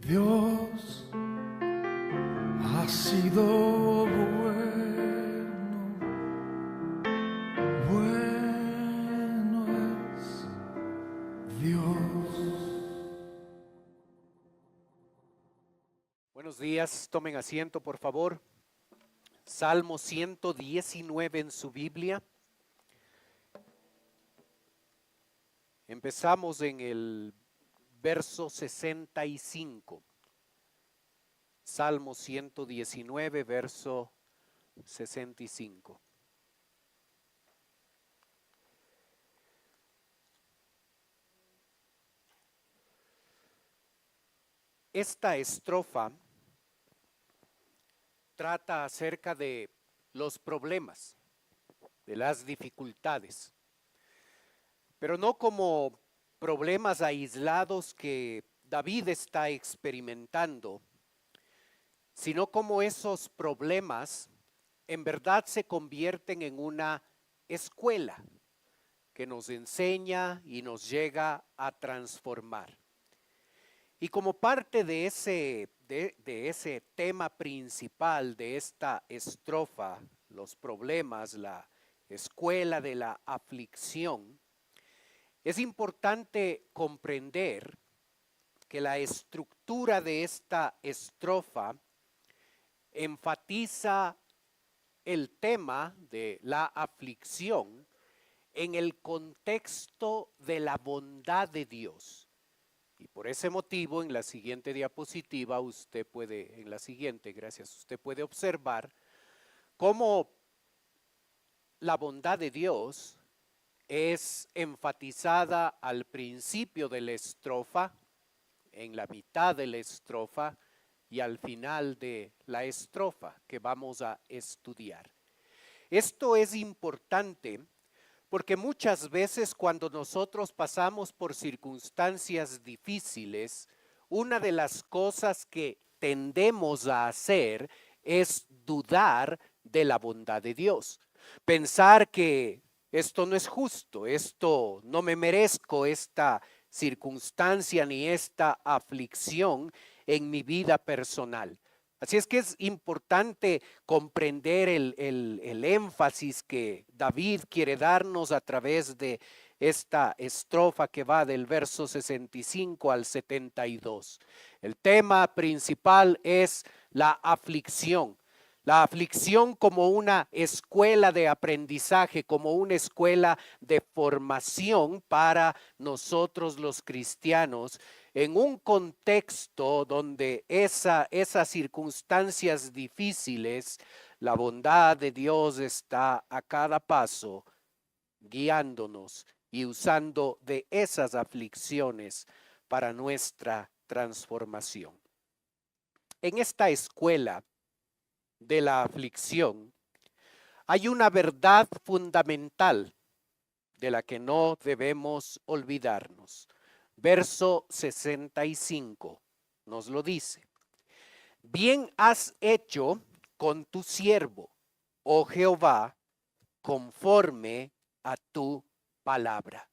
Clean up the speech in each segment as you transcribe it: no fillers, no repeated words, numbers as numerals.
Dios ha sido bueno, bueno es Dios. Buenos días, tomen asiento por favor. Salmo 119 en su Biblia. Empezamos en el verso 65. Salmo 119, verso 65. Esta estrofa trata acerca de los problemas, de las dificultades, pero no como problemas aislados que David está experimentando, sino como esos problemas en verdad se convierten en una escuela que nos enseña y nos llega a transformar. Y como parte de ese tema principal de esta estrofa, los problemas, la escuela de la aflicción, es importante comprender que la estructura de esta estrofa enfatiza el tema de la aflicción en el contexto de la bondad de Dios. Y por ese motivo, en la siguiente diapositiva, usted puede observar cómo la bondad de Dios es enfatizada al principio de la estrofa, en la mitad de la estrofa y al final de la estrofa que vamos a estudiar. Esto es importante porque muchas veces cuando nosotros pasamos por circunstancias difíciles, una de las cosas que tendemos a hacer es dudar de la bondad de Dios. Pensar que esto no es justo, esto no me merezco esta circunstancia ni esta aflicción en mi vida personal. Así es que es importante comprender el énfasis que David quiere darnos a través de esta estrofa que va del verso 65 al 72. El tema principal es la aflicción. La aflicción como una escuela de aprendizaje, como una escuela de formación para nosotros los cristianos, en un contexto donde esas circunstancias difíciles, la bondad de Dios está a cada paso guiándonos y usando de esas aflicciones para nuestra transformación. En esta escuela de la aflicción hay una verdad fundamental de la que no debemos olvidarnos. Verso 65 nos lo dice. Bien has hecho con tu siervo, oh Jehová, conforme a tu palabra.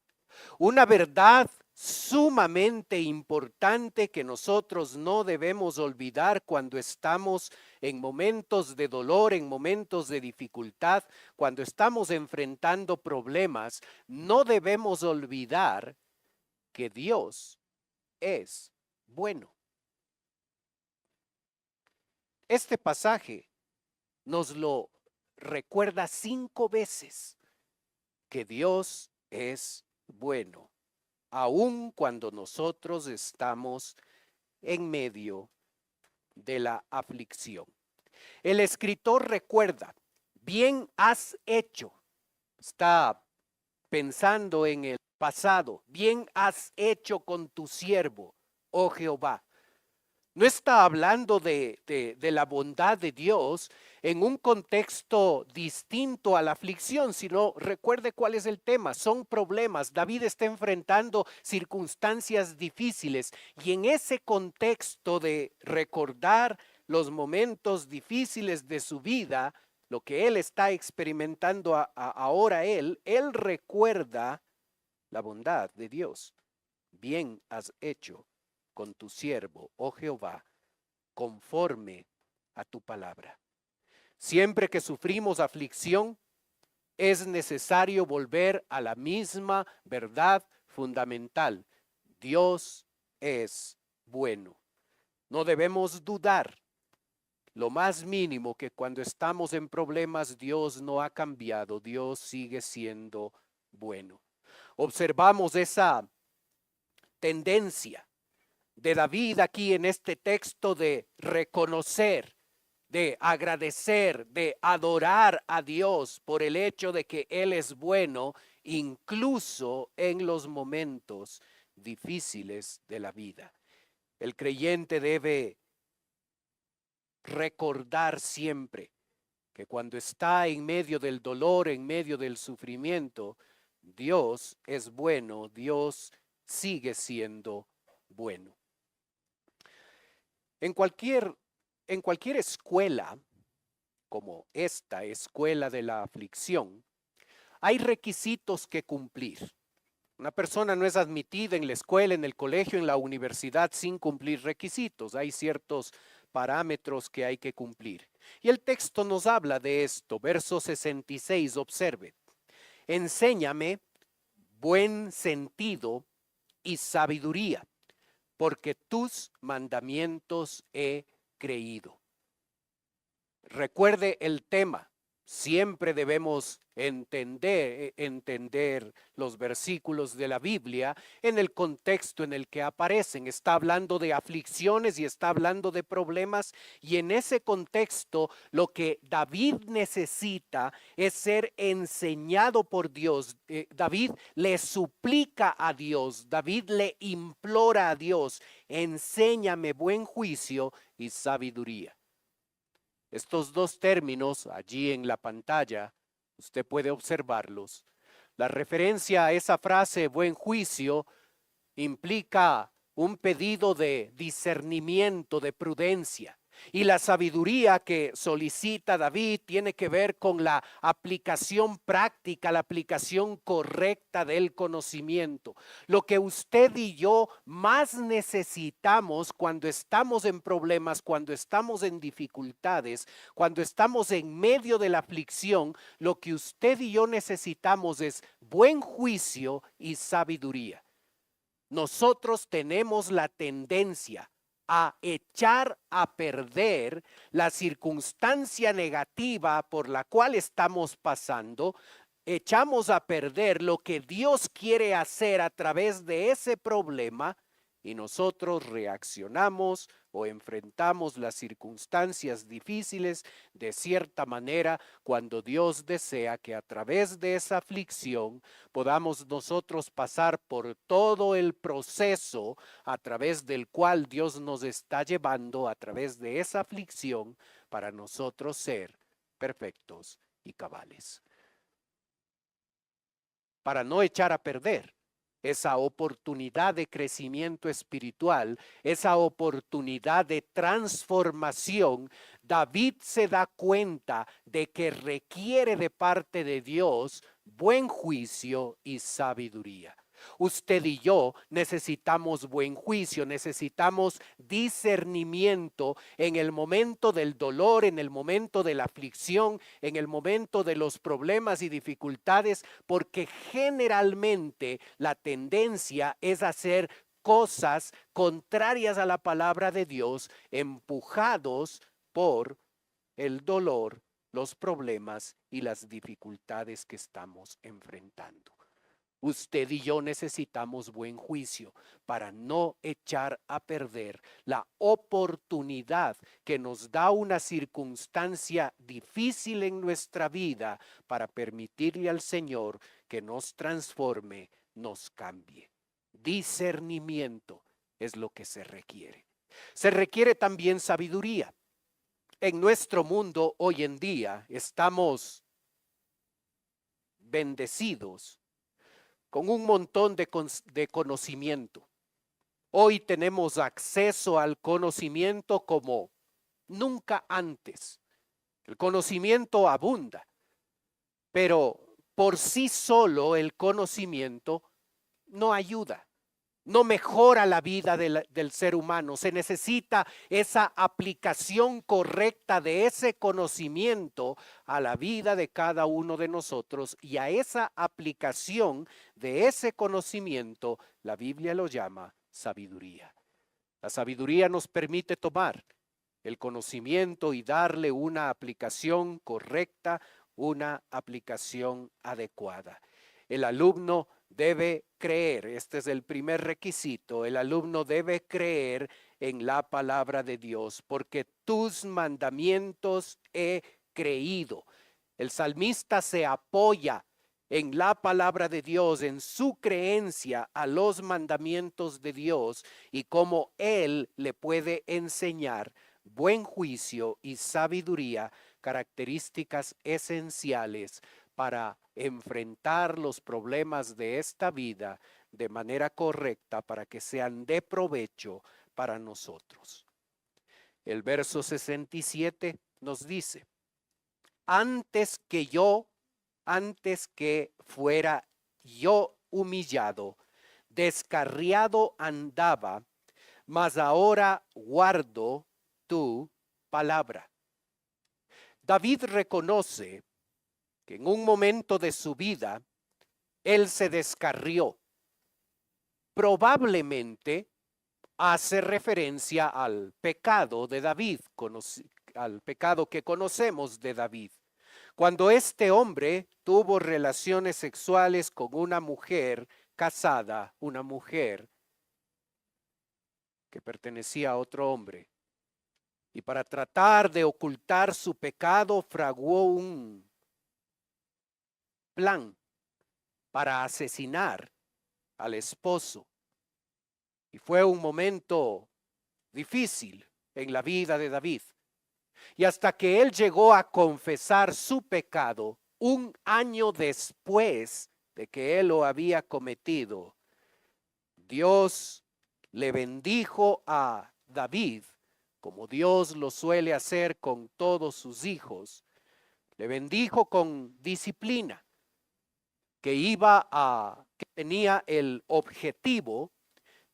Una verdad sumamente importante que nosotros no debemos olvidar cuando estamos en momentos de dolor, en momentos de dificultad, cuando estamos enfrentando problemas, no debemos olvidar que Dios es bueno. Este pasaje nos lo recuerda 5 veces que Dios es bueno, aun cuando nosotros estamos en medio de la aflicción. El escritor recuerda, bien has hecho, está pensando en el pasado, bien has hecho con tu siervo, oh Jehová. No está hablando de la bondad de Dios en un contexto distinto a la aflicción, sino recuerde cuál es el tema, son problemas. David está enfrentando circunstancias difíciles y en ese contexto de recordar los momentos difíciles de su vida, lo que él está experimentando ahora él recuerda la bondad de Dios. Bien has hecho con tu siervo, oh Jehová, conforme a tu palabra. Siempre que sufrimos aflicción, es necesario volver a la misma verdad fundamental. Dios es bueno. No debemos dudar lo más mínimo que cuando estamos en problemas Dios no ha cambiado, Dios sigue siendo bueno. Observamos esa tendencia de David aquí en este texto de reconocer, de agradecer, de adorar a Dios por el hecho de que Él es bueno, incluso en los momentos difíciles de la vida. El creyente debe recordar siempre que cuando está en medio del dolor, en medio del sufrimiento, Dios es bueno, Dios sigue siendo bueno. En cualquier escuela, como esta escuela de la aflicción, hay requisitos que cumplir. Una persona no es admitida en la escuela, en el colegio, en la universidad sin cumplir requisitos. Hay ciertos parámetros que hay que cumplir. Y el texto nos habla de esto. Verso 66, observe. Enséñame buen sentido y sabiduría, porque tus mandamientos he creído. Recuerde el tema. Siempre debemos entender los versículos de la Biblia en el contexto en el que aparecen. Está hablando de aflicciones y está hablando de problemas, y en ese contexto lo que David necesita es ser enseñado por Dios. David le suplica a Dios, David le implora a Dios, enséñame buen juicio y sabiduría. Estos dos términos allí en la pantalla, usted puede observarlos. La referencia a esa frase buen juicio implica un pedido de discernimiento, de prudencia. Y la sabiduría que solicita David tiene que ver con la aplicación práctica, la aplicación correcta del conocimiento. Lo que usted y yo más necesitamos cuando estamos en problemas, cuando estamos en dificultades, cuando estamos en medio de la aflicción, lo que usted y yo necesitamos es buen juicio y sabiduría. Nosotros tenemos la tendencia a echar a perder la circunstancia negativa por la cual estamos pasando. Echamos a perder lo que Dios quiere hacer a través de ese problema, y nosotros reaccionamos o enfrentamos las circunstancias difíciles de cierta manera, cuando Dios desea que a través de esa aflicción podamos nosotros pasar por todo el proceso a través del cual Dios nos está llevando a través de esa aflicción para nosotros ser perfectos y cabales. Para no echar a perder esa oportunidad de crecimiento espiritual, esa oportunidad de transformación, David se da cuenta de que requiere de parte de Dios buen juicio y sabiduría. Usted y yo necesitamos buen juicio, necesitamos discernimiento en el momento del dolor, en el momento de la aflicción, en el momento de los problemas y dificultades, porque generalmente la tendencia es hacer cosas contrarias a la palabra de Dios, empujados por el dolor, los problemas y las dificultades que estamos enfrentando. Usted y yo necesitamos buen juicio para no echar a perder la oportunidad que nos da una circunstancia difícil en nuestra vida, para permitirle al Señor que nos transforme, nos cambie. Discernimiento es lo que se requiere. Se requiere también sabiduría. En nuestro mundo hoy en día estamos bendecidos con un montón de conocimiento. Hoy tenemos acceso al conocimiento como nunca antes. El conocimiento abunda, pero por sí solo el conocimiento no ayuda. no mejora la vida del ser humano. Se necesita esa aplicación correcta de ese conocimiento a la vida de cada uno de nosotros, y a esa aplicación de ese conocimiento la Biblia lo llama sabiduría. La sabiduría nos permite tomar el conocimiento y darle una aplicación correcta, una aplicación adecuada. El alumno debe creer, este es el primer requisito, el alumno debe creer en la palabra de Dios, porque tus mandamientos he creído. El salmista se apoya en la palabra de Dios, en su creencia a los mandamientos de Dios y cómo Él le puede enseñar buen juicio y sabiduría, características esenciales para enfrentar los problemas de esta vida de manera correcta, para que sean de provecho para nosotros. El verso 67 nos dice: antes que fuera yo humillado, descarriado andaba, mas ahora guardo tu palabra. David reconoce que en un momento de su vida él se descarrió. Probablemente hace referencia al pecado de David, al pecado que conocemos de David. Cuando este hombre tuvo relaciones sexuales con una mujer casada, una mujer que pertenecía a otro hombre, y para tratar de ocultar su pecado fraguó un plan para asesinar al esposo. Y fue un momento difícil en la vida de David. Y hasta que él llegó a confesar su pecado, un año después de que él lo había cometido, Dios le bendijo a David, como Dios lo suele hacer con todos sus hijos. Le bendijo con disciplina, que tenía el objetivo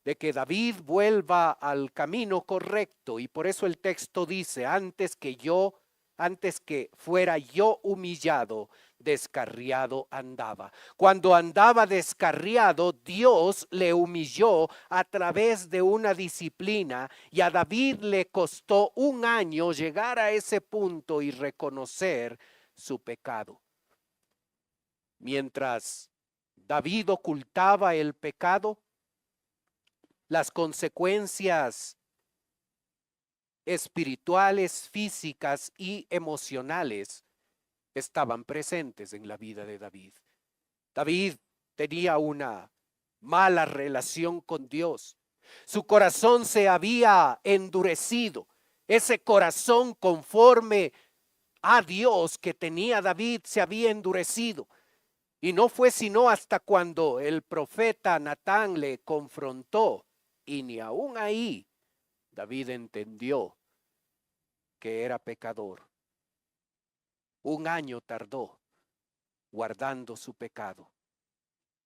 de que David vuelva al camino correcto. Y por eso el texto dice: antes que fuera yo humillado, descarriado andaba. Cuando andaba descarriado, Dios le humilló a través de una disciplina, y a David le costó un año llegar a ese punto y reconocer su pecado. Mientras David ocultaba el pecado, las consecuencias espirituales, físicas y emocionales estaban presentes en la vida de David. David tenía una mala relación con Dios. Su corazón se había endurecido. Ese corazón conforme a Dios que tenía David se había endurecido. Y no fue sino hasta cuando el profeta Natán le confrontó, y ni aún ahí David entendió que era pecador. Un año tardó guardando su pecado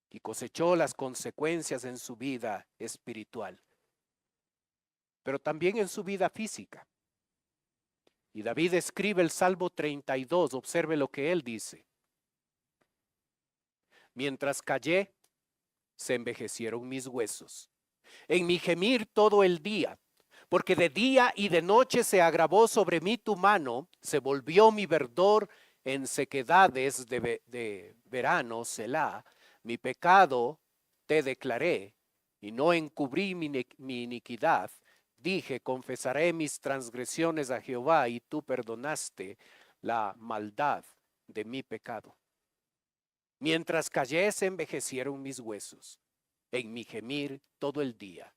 y cosechó las consecuencias en su vida espiritual, pero también en su vida física. Y David escribe el Salmo 32, observe lo que él dice: mientras callé, se envejecieron mis huesos, en mi gemir todo el día, porque de día y de noche se agravó sobre mí tu mano, se volvió mi verdor en sequedades de verano, Selah. Mi pecado te declaré y no encubrí mi iniquidad. Dije: confesaré mis transgresiones a Jehová, y tú perdonaste la maldad de mi pecado. Mientras callé, se envejecieron mis huesos, en mi gemir todo el día,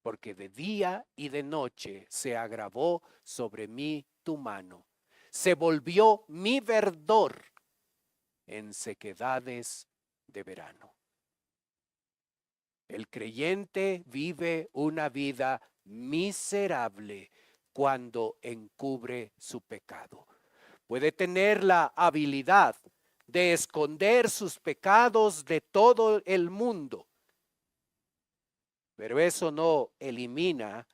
porque de día y de noche se agravó sobre mí tu mano. Se volvió mi verdor en sequedades de verano. El creyente vive una vida miserable cuando encubre su pecado. Puede tener la habilidad de esconder sus pecados de todo el mundo, pero eso no elimina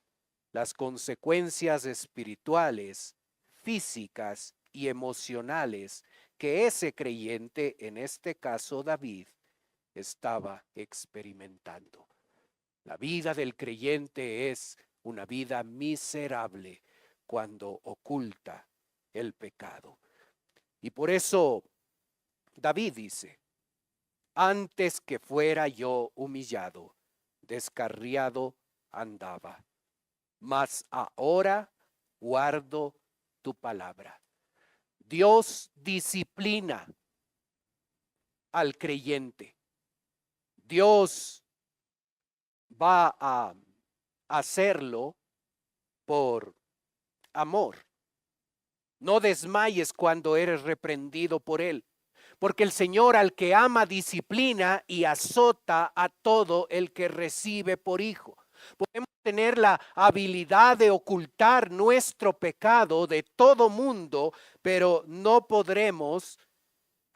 las consecuencias espirituales, físicas y emocionales que ese creyente, en este caso David, estaba experimentando. La vida del creyente es una vida miserable cuando oculta el pecado. Y por eso David dice, antes que fuera yo humillado, descarriado andaba, mas ahora guardo tu palabra. Dios disciplina al creyente. Dios va a hacerlo por amor. No desmayes cuando eres reprendido por Él, porque el Señor al que ama disciplina y azota a todo el que recibe por hijo. Podemos tener la habilidad de ocultar nuestro pecado de todo mundo, pero no podremos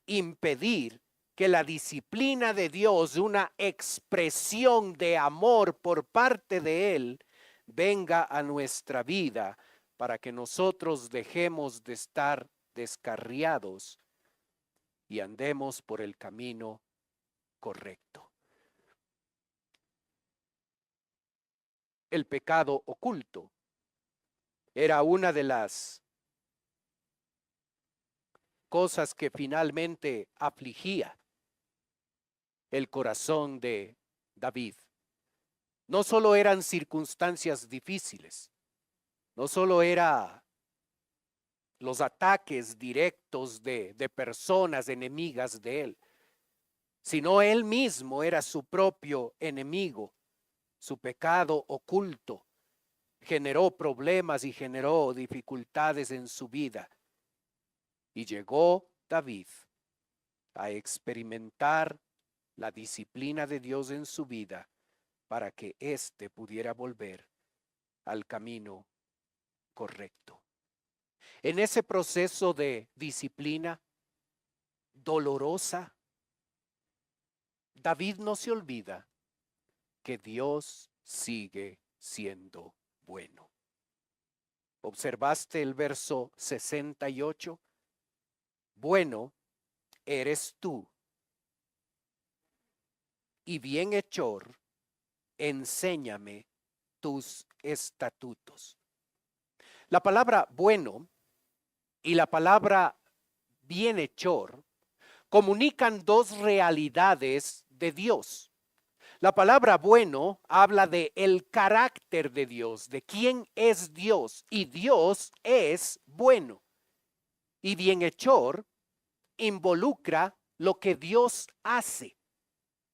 impedir que la disciplina de Dios, una expresión de amor por parte de Él, venga a nuestra vida para que nosotros dejemos de estar descarriados y andemos por el camino correcto. El pecado oculto era una de las cosas que finalmente afligía el corazón de David. No solo eran circunstancias difíciles, no solo era los ataques directos de personas enemigas de él, sino él mismo era su propio enemigo. Su pecado oculto generó problemas y generó dificultades en su vida. Y llegó David a experimentar la disciplina de Dios en su vida para que éste pudiera volver al camino correcto. En ese proceso de disciplina dolorosa, David no se olvida que Dios sigue siendo bueno. ¿Observaste el verso 68? Bueno eres tú, y bienhechor, enséñame tus estatutos. La palabra bueno y la palabra bienhechor comunican dos realidades de Dios. La palabra bueno habla de el carácter de Dios, de quién es Dios, y Dios es bueno. Y bienhechor involucra lo que Dios hace.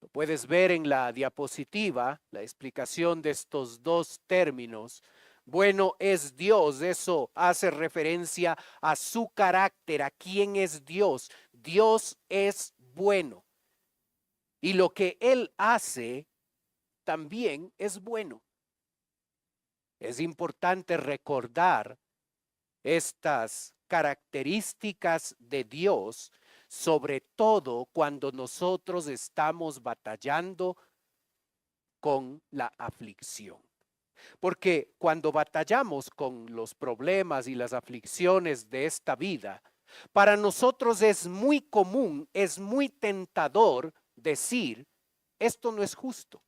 Lo puedes ver en la diapositiva, la explicación de estos dos términos. Bueno es Dios, eso hace referencia a su carácter, a quién es Dios. Dios es bueno. Y lo que Él hace también es bueno. Es importante recordar estas características de Dios, sobre todo cuando nosotros estamos batallando con la aflicción. Porque cuando batallamos con los problemas y las aflicciones de esta vida, para nosotros es muy común, es muy tentador decir, esto no es justo.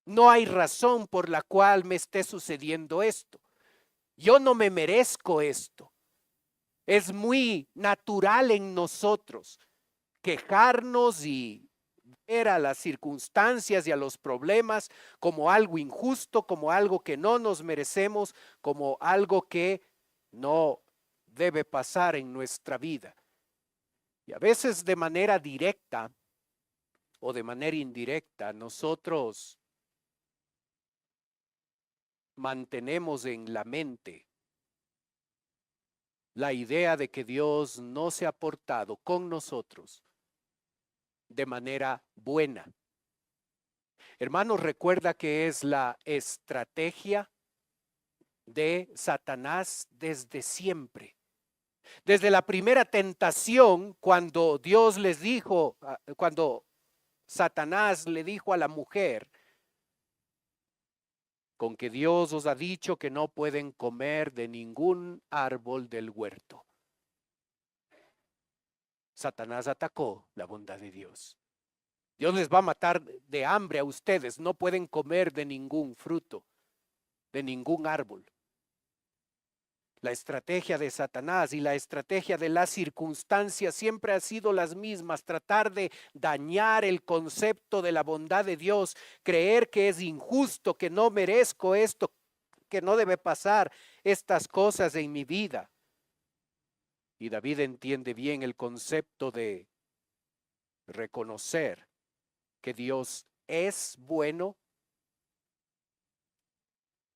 No hay razón por la cual me esté sucediendo esto. Yo no me merezco esto. Es muy natural en nosotros quejarnos y ver a las circunstancias y a los problemas como algo injusto, como algo que no nos merecemos, como algo que no debe pasar en nuestra vida. Y a veces de manera directa o de manera indirecta, nosotros mantenemos en la mente la idea de que Dios no se ha portado con nosotros de manera buena. Hermanos, recuerda que es la estrategia de Satanás desde siempre. Desde la primera tentación, cuando Dios les dijo, cuando Satanás le dijo a la mujer, con que Dios os ha dicho que no pueden comer de ningún árbol del huerto. Satanás atacó la bondad de Dios. Dios les va a matar de hambre a ustedes, no pueden comer de ningún fruto, de ningún árbol. La estrategia de Satanás y la estrategia de las circunstancias siempre ha sido las mismas, tratar de dañar el concepto de la bondad de Dios, creer que es injusto, que no merezco esto, que no debe pasar estas cosas en mi vida. Y David entiende bien el concepto de reconocer que Dios es bueno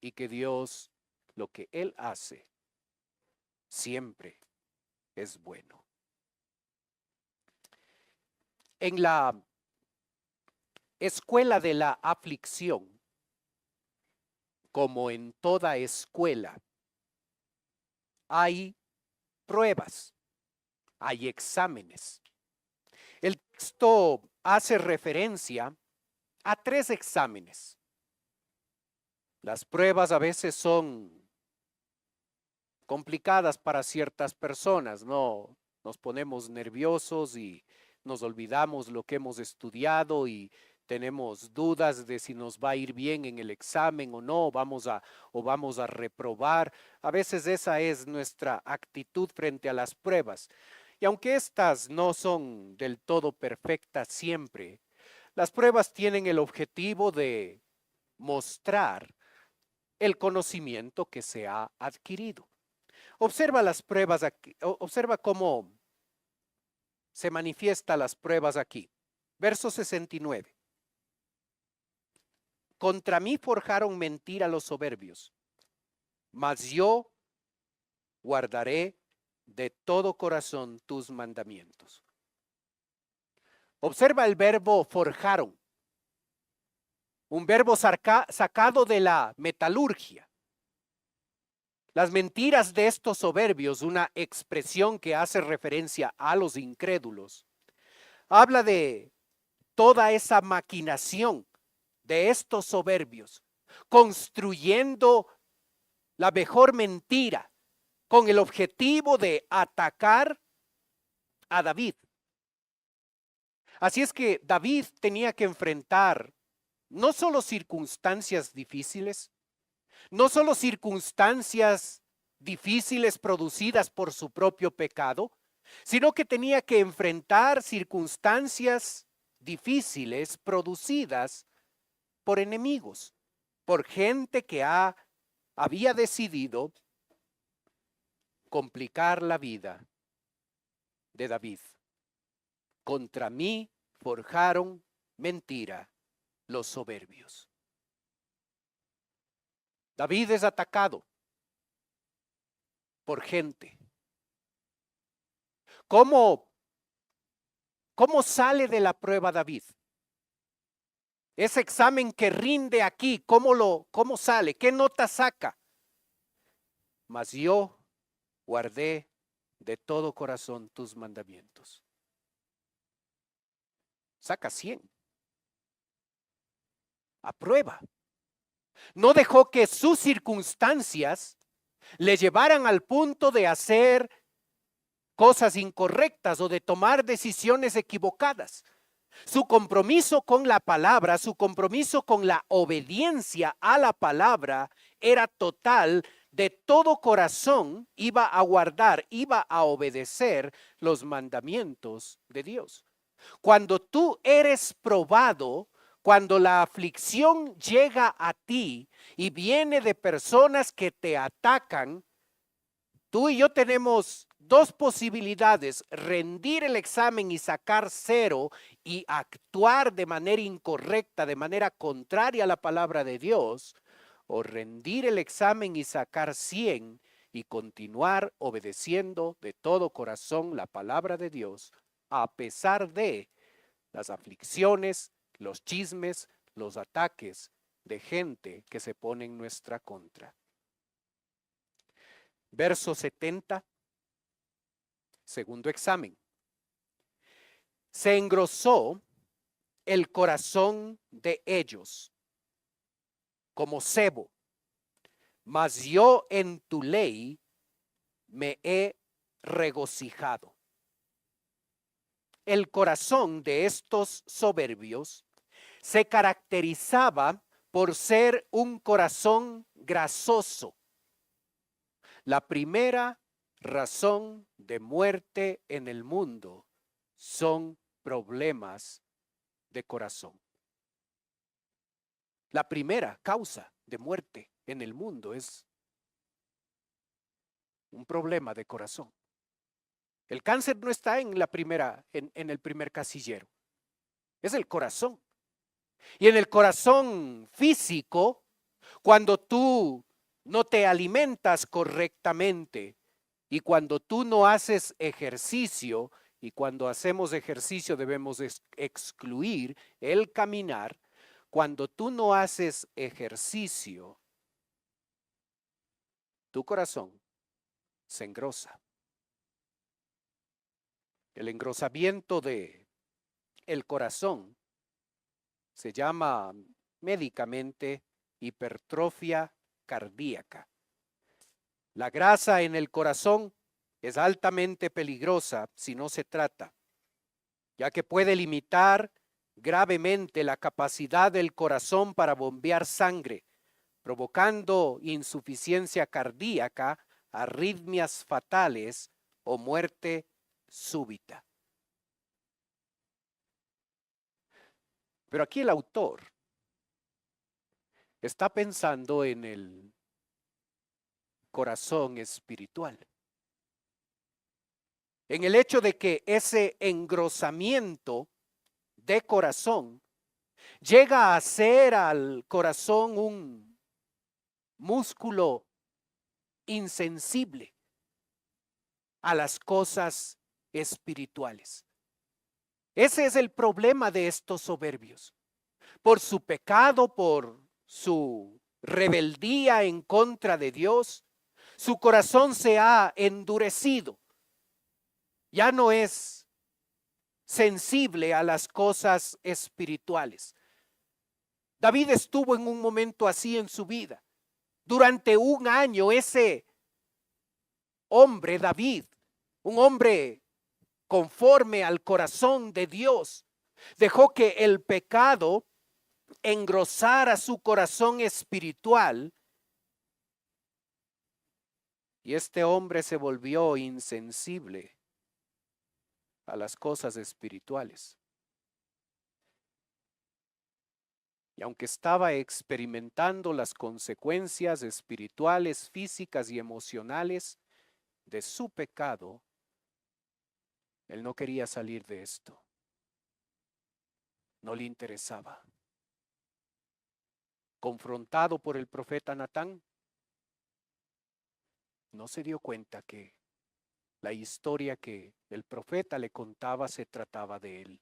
y que Dios, lo que Él hace, siempre es bueno. En la escuela de la aflicción, como en toda escuela, hay pruebas, hay exámenes. El texto hace referencia a 3 exámenes. Las pruebas a veces son complicadas para ciertas personas, ¿no? Nos ponemos nerviosos y nos olvidamos lo que hemos estudiado y tenemos dudas de si nos va a ir bien en el examen o no, vamos a reprobar. A veces esa es nuestra actitud frente a las pruebas. Y aunque estas no son del todo perfectas siempre, las pruebas tienen el objetivo de mostrar el conocimiento que se ha adquirido. Observa las pruebas aquí, observa cómo se manifiestan las pruebas aquí. Verso 69. Contra mí forjaron mentira los soberbios, mas yo guardaré de todo corazón tus mandamientos. Observa el verbo forjaron, un verbo sacado de la metalurgia. Las mentiras de estos soberbios, una expresión que hace referencia a los incrédulos, habla de toda esa maquinación de estos soberbios, construyendo la mejor mentira con el objetivo de atacar a David. Así es que David tenía que enfrentar no solo circunstancias difíciles, no solo circunstancias difíciles producidas por su propio pecado, sino que tenía que enfrentar circunstancias difíciles producidas por enemigos, por gente que había decidido complicar la vida de David. Contra mí forjaron mentira los soberbios. David es atacado por gente. ¿Cómo sale de la prueba David? Ese examen que rinde aquí, ¿cómo sale? ¿Qué nota saca? Mas yo guardé de todo corazón tus mandamientos. Saca 100. Aprueba. No dejó que sus circunstancias le llevaran al punto de hacer cosas incorrectas o de tomar decisiones equivocadas. Su compromiso con la palabra, su compromiso con la obediencia a la palabra era total. De todo corazón iba a guardar, iba a obedecer los mandamientos de Dios. Cuando tú eres probado, cuando la aflicción llega a ti y viene de personas que te atacan, tú y yo tenemos 2 posibilidades: rendir el examen y sacar 0 y actuar de manera incorrecta, de manera contraria a la palabra de Dios, o rendir el examen y sacar 100 y continuar obedeciendo de todo corazón la palabra de Dios, a pesar de las aflicciones, los chismes, los ataques de gente que se pone en nuestra contra. Verso 70, segundo examen. Se engrosó el corazón de ellos como cebo, mas yo en tu ley me he regocijado. El corazón de estos soberbios se caracterizaba por ser un corazón grasoso. La primera razón de muerte en el mundo son problemas de corazón. La primera causa de muerte en el mundo es un problema de corazón. El cáncer no está en el primer casillero, es el corazón. Y en el corazón físico, cuando tú no te alimentas correctamente y cuando tú no haces ejercicio, y cuando hacemos ejercicio debemos excluir el caminar, cuando tú no haces ejercicio, tu corazón se engrosa. El engrosamiento de el corazón se llama médicamente hipertrofia cardíaca. La grasa en el corazón es altamente peligrosa si no se trata, ya que puede limitar gravemente la capacidad del corazón para bombear sangre, provocando insuficiencia cardíaca, arritmias fatales o muerte súbita. Pero aquí el autor está pensando en el corazón espiritual, en el hecho de que ese engrosamiento de corazón llega a hacer al corazón un músculo insensible a las cosas espirituales. Ese es el problema de estos soberbios. Por su pecado, por su rebeldía en contra de Dios, su corazón se ha endurecido. Ya no es sensible a las cosas espirituales. David estuvo en un momento así en su vida. Durante un año ese hombre, David, un hombre conforme al corazón de Dios, dejó que el pecado engrosara su corazón espiritual y este hombre se volvió insensible a las cosas espirituales. Y aunque estaba experimentando las consecuencias espirituales, físicas y emocionales de su pecado, él no quería salir de esto. No le interesaba. Confrontado por el profeta Natán, no se dio cuenta que la historia que el profeta le contaba se trataba de él.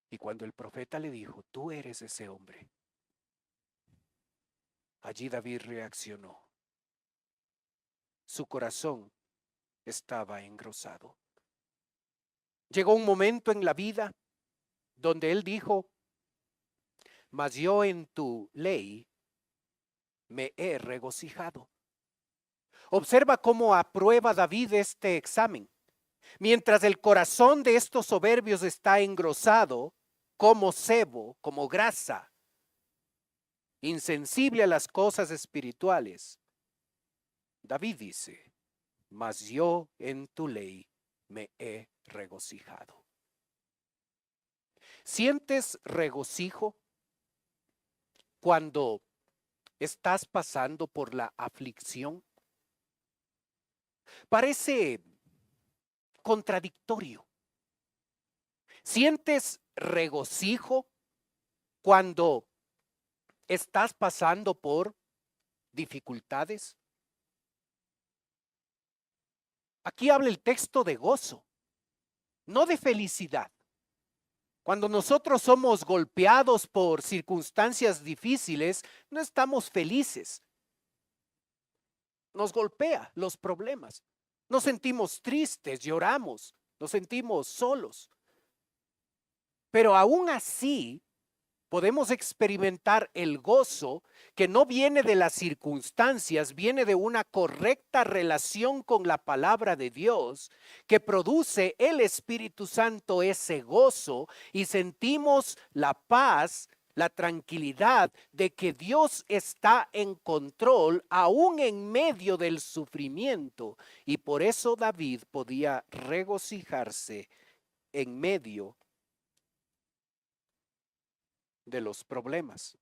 Y cuando el profeta le dijo, tú eres ese hombre, allí David reaccionó. Su corazón estaba engrosado. Llegó un momento en la vida donde él dijo, mas yo en tu ley me he regocijado. Observa cómo aprueba David este examen. Mientras el corazón de estos soberbios está engrosado como sebo, como grasa, insensible a las cosas espirituales, David dice, mas yo en tu ley me he regocijado. ¿Sientes regocijo cuando estás pasando por la aflicción? Parece contradictorio. ¿Sientes regocijo cuando estás pasando por dificultades? Aquí habla el texto de gozo, no de felicidad. Cuando nosotros somos golpeados por circunstancias difíciles, no estamos felices. Nos golpea los problemas. Nos sentimos tristes, lloramos, nos sentimos solos. Pero aún así, podemos experimentar el gozo que no viene de las circunstancias, viene de una correcta relación con la palabra de Dios, que produce el Espíritu Santo ese gozo y sentimos la paz, la tranquilidad de que Dios está en control aún en medio del sufrimiento. Y por eso David podía regocijarse en medio de los problemas.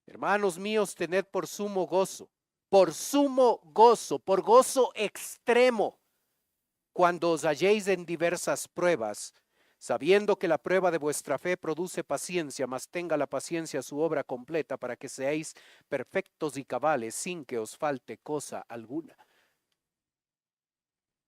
Hermanos míos, tened por sumo gozo, por gozo extremo, cuando os halléis en diversas pruebas, sabiendo que la prueba de vuestra fe produce paciencia, mas tenga la paciencia su obra completa para que seáis perfectos y cabales sin que os falte cosa alguna.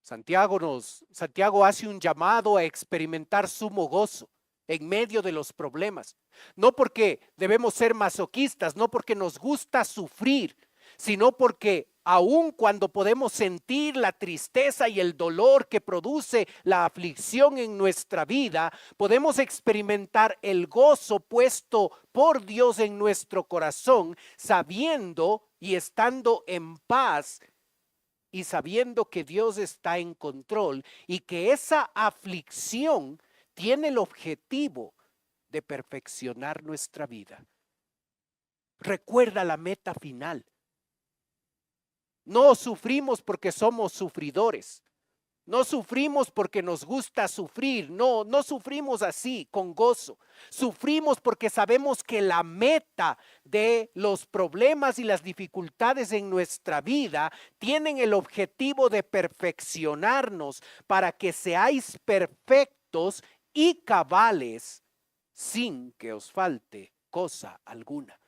Santiago hace un llamado a experimentar sumo gozo en medio de los problemas. No porque debemos ser masoquistas, no porque nos gusta sufrir, sino porque aun cuando podemos sentir la tristeza y el dolor que produce la aflicción en nuestra vida, podemos experimentar el gozo puesto por Dios en nuestro corazón, sabiendo y estando en paz y sabiendo que Dios está en control y que esa aflicción tiene el objetivo de perfeccionar nuestra vida. Recuerda la meta final. No sufrimos porque somos sufridores. No sufrimos porque nos gusta sufrir. No sufrimos así, con gozo. Sufrimos porque sabemos que la meta de los problemas y las dificultades en nuestra vida tienen el objetivo de perfeccionarnos para que seáis perfectos y cabales sin que os falte cosa alguna.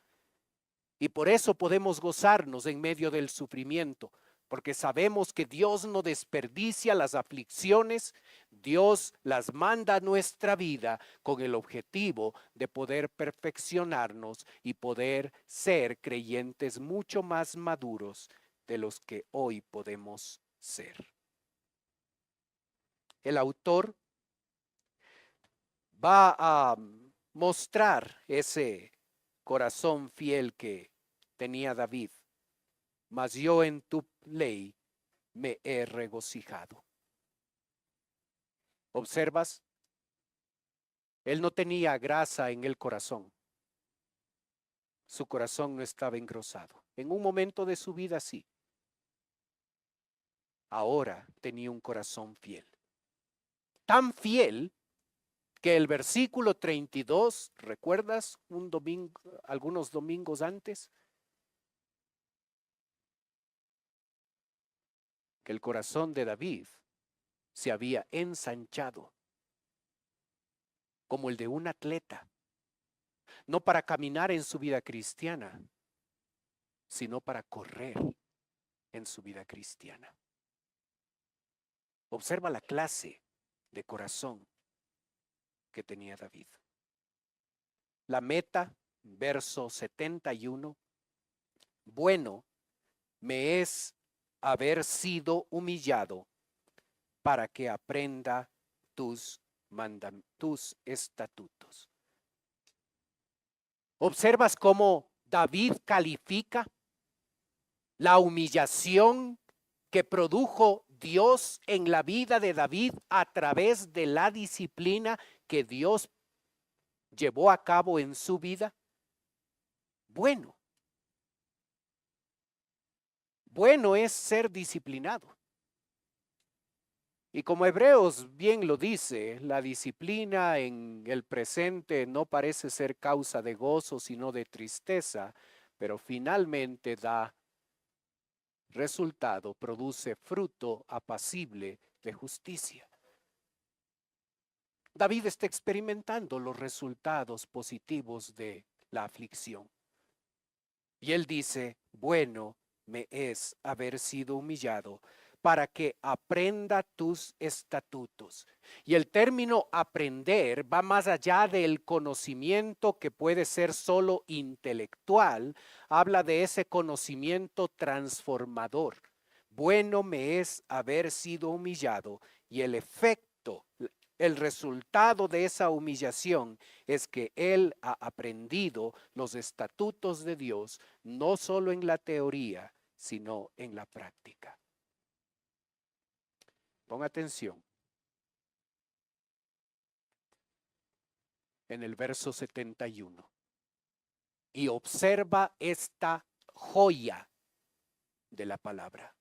Y por eso podemos gozarnos en medio del sufrimiento, porque sabemos que Dios no desperdicia las aflicciones, Dios las manda a nuestra vida con el objetivo de poder perfeccionarnos y poder ser creyentes mucho más maduros de los que hoy podemos ser. El autor va a mostrar ese corazón fiel que tenía David. Mas yo en tu ley me he regocijado. ¿Observas? Él no tenía grasa en el corazón. Su corazón no estaba engrosado. En un momento de su vida sí. Ahora tenía un corazón fiel. Tan fiel que el versículo 32, ¿recuerdas algunos domingos antes? Que el corazón de David se había ensanchado como el de un atleta, no para caminar en su vida cristiana, sino para correr en su vida cristiana. Observa la clase de corazón que tenía David. La meta, verso 71, bueno me es haber sido humillado para que aprenda tus estatutos. ¿Observas cómo David califica la humillación que produjo Dios en la vida de David a través de la disciplina que Dios llevó a cabo en su vida? Bueno es ser disciplinado. Y como Hebreos bien lo dice, la disciplina en el presente no parece ser causa de gozo, sino de tristeza, pero finalmente da resultado, produce fruto apacible de justicia. David está experimentando los resultados positivos de la aflicción. Y él dice, bueno me es haber sido humillado para que aprenda tus estatutos. Y el término aprender va más allá del conocimiento que puede ser solo intelectual, habla de ese conocimiento transformador. Bueno me es haber sido humillado y el efecto, el resultado de esa humillación es que él ha aprendido los estatutos de Dios, no solo en la teoría, sino en la práctica. Pon atención. En el verso 71. Y observa esta joya de la palabra.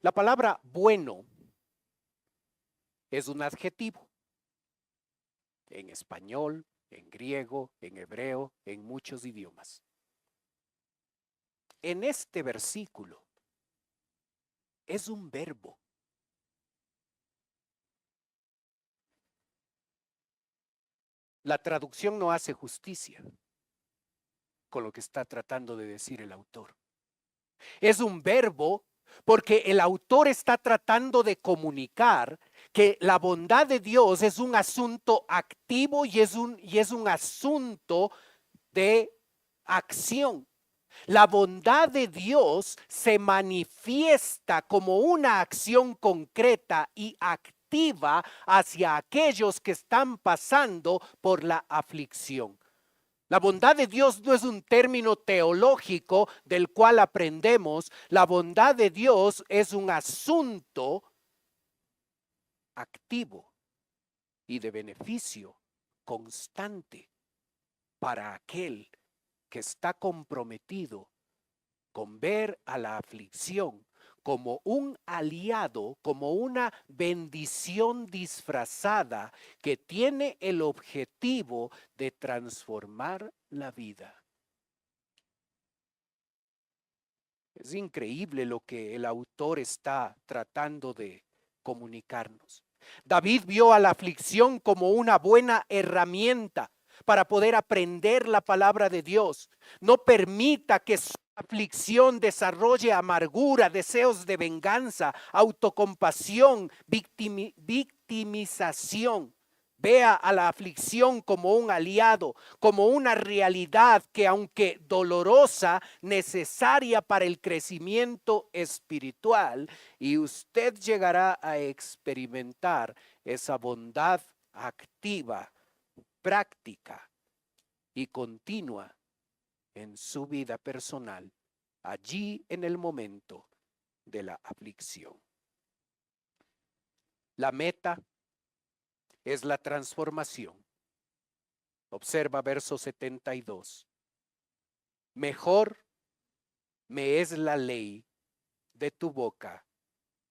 La palabra bueno es un adjetivo. En español, en griego, en hebreo, en muchos idiomas. En este versículo es un verbo. La traducción no hace justicia con lo que está tratando de decir el autor. Es un verbo porque el autor está tratando de comunicar que la bondad de Dios es un asunto activo y es un asunto de acción. La bondad de Dios se manifiesta como una acción concreta y activa hacia aquellos que están pasando por la aflicción. La bondad de Dios no es un término teológico del cual aprendemos. La bondad de Dios es un asunto activo y de beneficio constante para aquel que está comprometido con ver a la aflicción como un aliado, como una bendición disfrazada que tiene el objetivo de transformar la vida. Es increíble lo que el autor está tratando de comunicarnos. David vio a la aflicción como una buena herramienta para poder aprender la palabra de Dios. No permita que su aflicción desarrolle amargura, deseos de venganza, autocompasión, victimización. Vea a la aflicción como un aliado, como una realidad que, aunque dolorosa, necesaria para el crecimiento espiritual, y usted llegará a experimentar esa bondad activa, práctica y continua en su vida personal, allí en el momento de la aflicción. La meta es la transformación. Observa verso 72. Mejor me es la ley de tu boca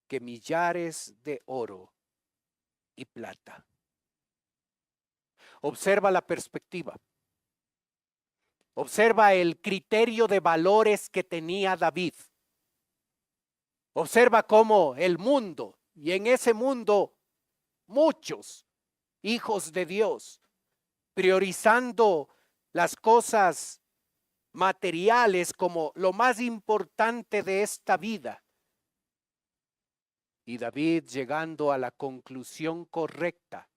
que millares de oro y plata. Observa la perspectiva. Observa el criterio de valores que tenía David. Observa cómo el mundo, y en ese mundo muchos hijos de Dios, priorizando las cosas materiales como lo más importante de esta vida. Y David llegando a la conclusión correcta,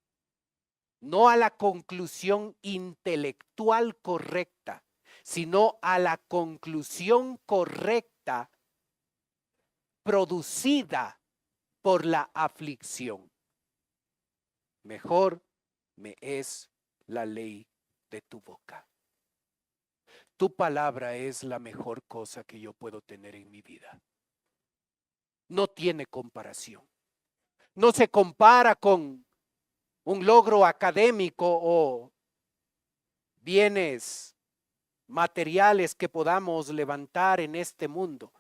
no a la conclusión intelectual correcta, sino a la conclusión correcta producida por la aflicción. Mejor me es la ley de tu boca. Tu palabra es la mejor cosa que yo puedo tener en mi vida. No tiene comparación. No se compara con un logro académico o bienes materiales que podamos levantar en este mundo.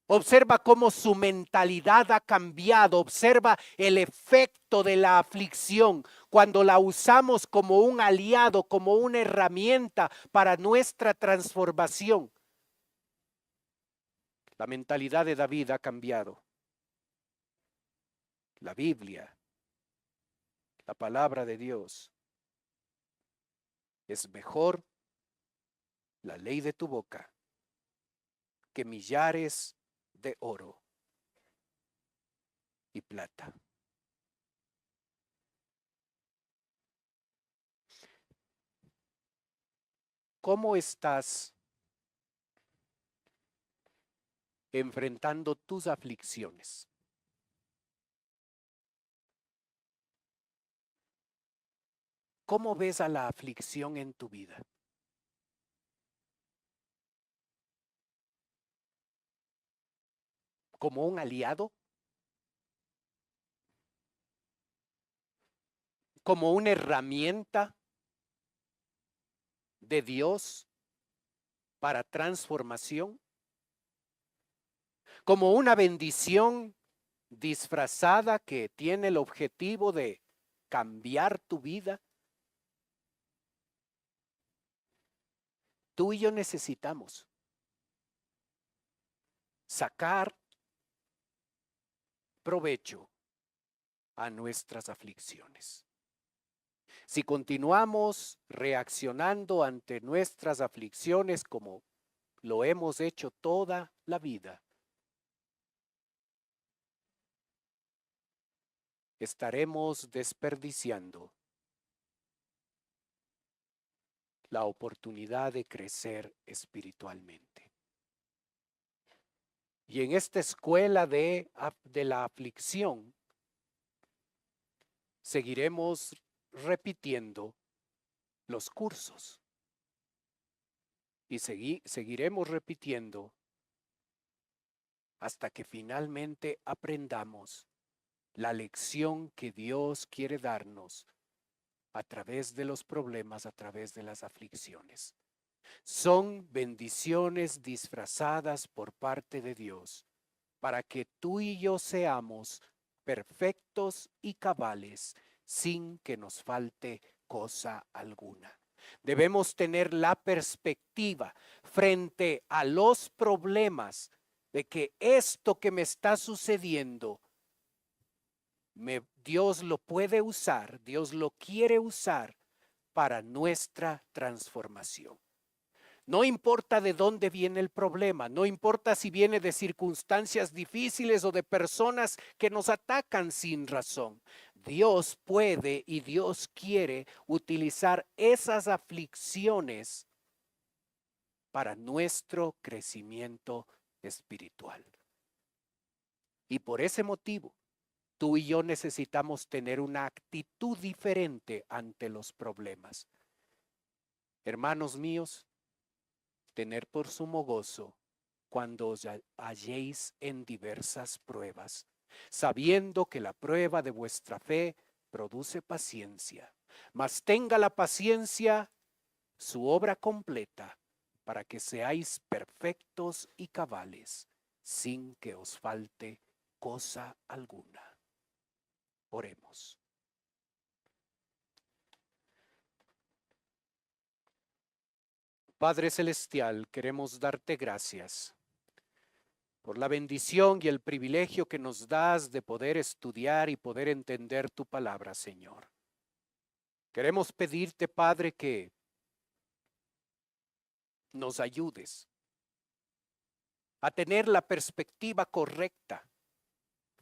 Observa cómo su mentalidad ha cambiado. Observa el efecto de la aflicción cuando la usamos como un aliado, como una herramienta para nuestra transformación. La mentalidad de David ha cambiado. La Biblia, la palabra de Dios, es mejor la ley de tu boca que millares de oro y plata. ¿Cómo estás enfrentando tus aflicciones? ¿Cómo ves a la aflicción en tu vida? ¿Como un aliado? ¿Como una herramienta de Dios para transformación? ¿Como una bendición disfrazada que tiene el objetivo de cambiar tu vida? Tú y yo necesitamos sacar provecho a nuestras aflicciones. Si continuamos reaccionando ante nuestras aflicciones como lo hemos hecho toda la vida, estaremos desperdiciando la oportunidad de crecer espiritualmente. Y en esta escuela de la aflicción, seguiremos repitiendo los cursos y seguiremos repitiendo hasta que finalmente aprendamos la lección que Dios quiere darnos a través de los problemas, a través de las aflicciones. Son bendiciones disfrazadas por parte de Dios para que tú y yo seamos perfectos y cabales sin que nos falte cosa alguna. Debemos tener la perspectiva frente a los problemas de que esto que me está sucediendo, Dios lo puede usar, Dios lo quiere usar para nuestra transformación. No importa de dónde viene el problema, no importa si viene de circunstancias difíciles o de personas que nos atacan sin razón. Dios puede y Dios quiere utilizar esas aflicciones para nuestro crecimiento espiritual. Y por ese motivo, tú y yo necesitamos tener una actitud diferente ante los problemas. Hermanos míos, tener por sumo gozo cuando os halléis en diversas pruebas, sabiendo que la prueba de vuestra fe produce paciencia. Mas tenga la paciencia su obra completa, para que seáis perfectos y cabales, sin que os falte cosa alguna. Oremos. Padre Celestial, queremos darte gracias por la bendición y el privilegio que nos das de poder estudiar y poder entender tu palabra, Señor. Queremos pedirte, Padre, que nos ayudes a tener la perspectiva correcta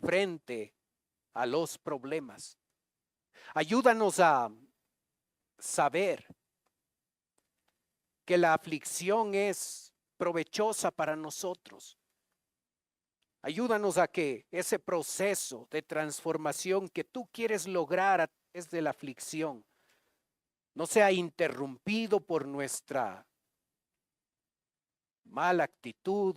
frente a los problemas. Ayúdanos a saber que la aflicción es provechosa para nosotros. Ayúdanos a que ese proceso de transformación que tú quieres lograr a través de la aflicción no sea interrumpido por nuestra mala actitud,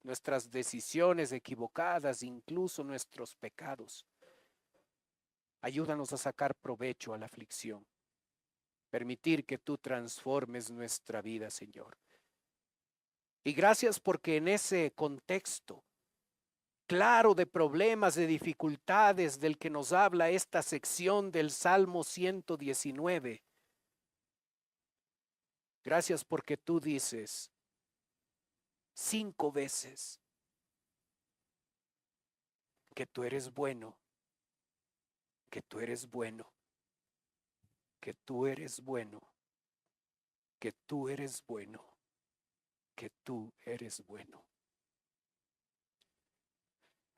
nuestras decisiones equivocadas, incluso nuestros pecados. Ayúdanos a sacar provecho a la aflicción. Permitir que tú transformes nuestra vida, Señor. Y gracias porque en ese contexto claro de problemas, de dificultades del que nos habla esta sección del Salmo 119, gracias porque tú dices 5 veces que tú eres bueno, que tú eres bueno, que tú eres bueno, que tú eres bueno, que tú eres bueno.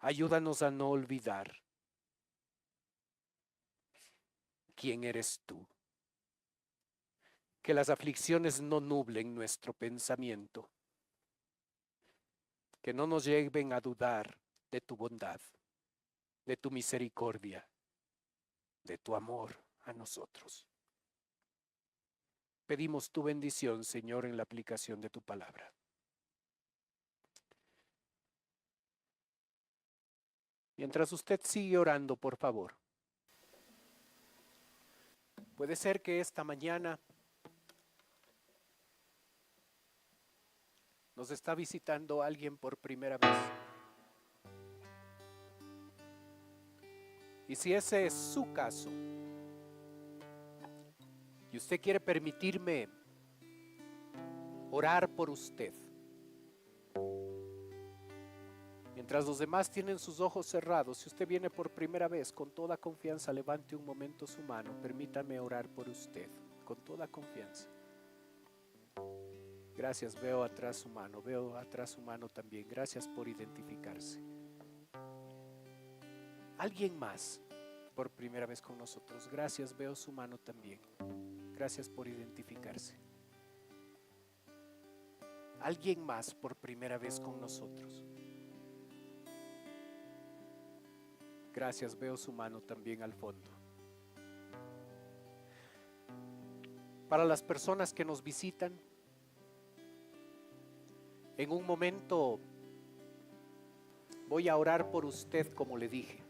Ayúdanos a no olvidar quién eres tú. Que las aflicciones no nublen nuestro pensamiento. Que no nos lleven a dudar de tu bondad, de tu misericordia, de tu amor a nosotros. Pedimos tu bendición, Señor, en la aplicación de tu palabra. Mientras usted sigue orando, por favor. Puede ser que esta mañana nos está visitando alguien por primera vez. Y si ese es su caso, y usted quiere permitirme orar por usted, mientras los demás tienen sus ojos cerrados, si usted viene por primera vez, con toda confianza, levante un momento su mano, permítame orar por usted, con toda confianza. Gracias, veo atrás su mano también, gracias por identificarse. Alguien más por primera vez con nosotros, gracias, veo su mano también, gracias por identificarse. Alguien más por primera vez con nosotros. Gracias, veo su mano también al fondo. Para las personas que nos visitan, en un momento voy a orar por usted como le dije.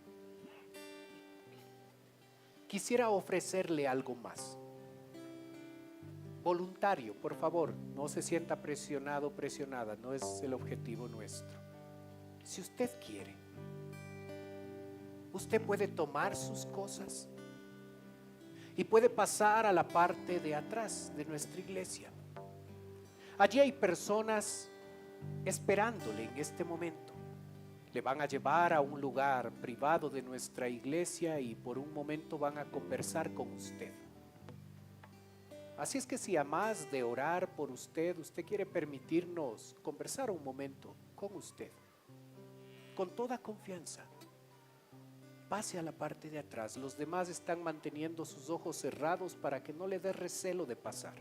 Quisiera ofrecerle algo más. Voluntario, por favor, no se sienta presionado, presionada, no es el objetivo nuestro. Si usted quiere, usted puede tomar sus cosas y puede pasar a la parte de atrás de nuestra iglesia. Allí hay personas esperándole en este momento. Le van a llevar a un lugar privado de nuestra iglesia y por un momento van a conversar con usted. Así es que si a más de orar por usted, usted quiere permitirnos conversar un momento con usted, con toda confianza, pase a la parte de atrás. Los demás están manteniendo sus ojos cerrados para que no le dé recelo de pasar.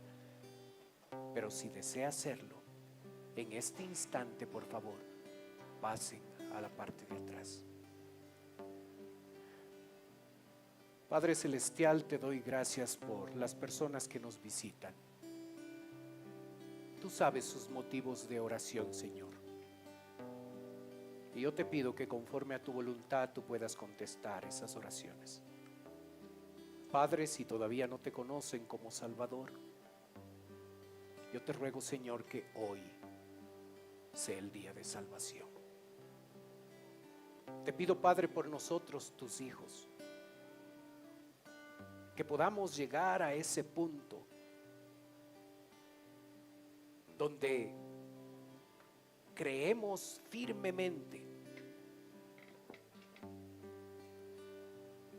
Pero si desea hacerlo, en este instante, por favor, pasen a la parte de atrás. Padre Celestial, te doy gracias por las personas que nos visitan. Tú sabes sus motivos de oración, Señor. Y yo te pido que conforme a tu voluntad tú puedas contestar esas oraciones. Padre, si todavía no te conocen como Salvador, yo te ruego, Señor, que hoy sea el día de salvación. Te pido, Padre, por nosotros, tus hijos, que podamos llegar a ese punto donde creemos firmemente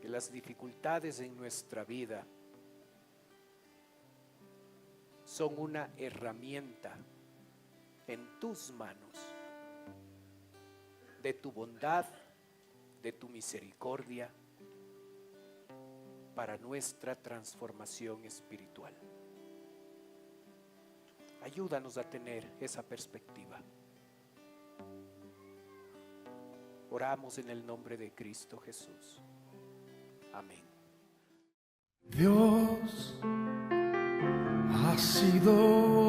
que las dificultades en nuestra vida son una herramienta en tus manos, de tu bondad, de tu misericordia, para nuestra transformación espiritual. Ayúdanos a tener esa perspectiva. Oramos en el nombre de Cristo Jesús. Amén. Dios ha sido